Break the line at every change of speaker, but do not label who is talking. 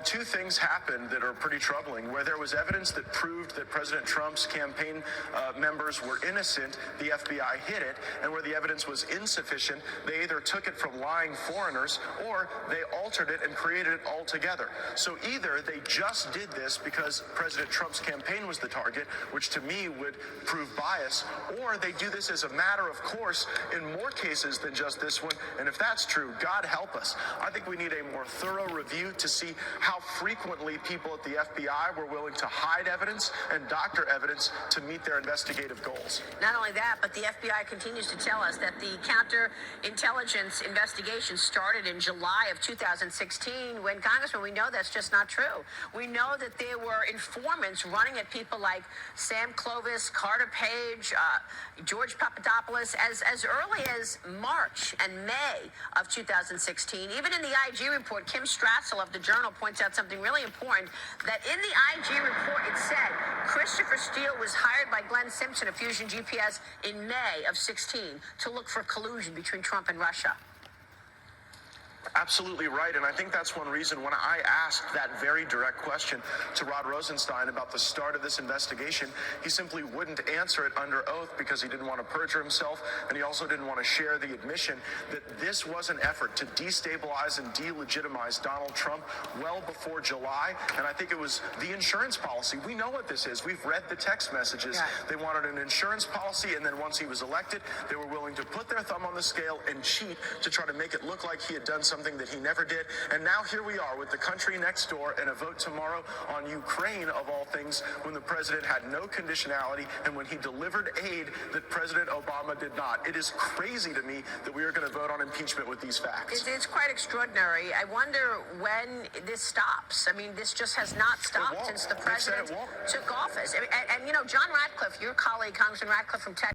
two things happened that are pretty troubling. Where there was evidence that proved that President Trump's campaign members were innocent, the FBI hid it, and where the evidence was insufficient, they either took it from lying foreigners or they altered it and created it altogether. So either they just did this because President Trump's campaign was the target, which to me would prove bias, or they do this as a matter of course in more cases than just this one. And if that's true, God help us. I think we need a more thorough review to see how frequently people at the FBI were willing to hide evidence and doctor evidence to meet their investigative goals.
Not only that, but the FBI continues to tell us that the counterintelligence investigation started in July of 2016, when, Congressman, we know that's just not true. We know that there were informants running at people like Sam Clovis, Carter Page, George Papadopoulos as early as March and May of 2016. Even in the IG report, Kim Strassel of the Journal points out something really important, that in the IG report it said Christopher Steele was hired by Glenn Simpson of Fusion GPS in May of 16 to look for collusion between Trump and Russia.
Absolutely right, and I think that's one reason when I asked that very direct question to Rod Rosenstein about the start of this investigation, he simply wouldn't answer it under oath because he didn't want to perjure himself, and he also didn't want to share the admission that this was an effort to destabilize and delegitimize Donald Trump well before July. And I think it was the insurance policy. We know what this is. We've read the text messages.
Yeah.
They wanted an insurance policy, and then once he was elected, they were willing to put their thumb on the scale and cheat to try to make it look like he had done something that he never did. And now here we are with the country next door and a vote tomorrow on Ukraine, of all things, when the president had no conditionality and when he delivered aid that President Obama did not. It is crazy to me that we are going to vote on impeachment with these facts.
It's quite extraordinary. I wonder when this stops. I mean, this just has not stopped since the president took office. And you know, John Ratcliffe, your colleague, Congressman Ratcliffe from Texas,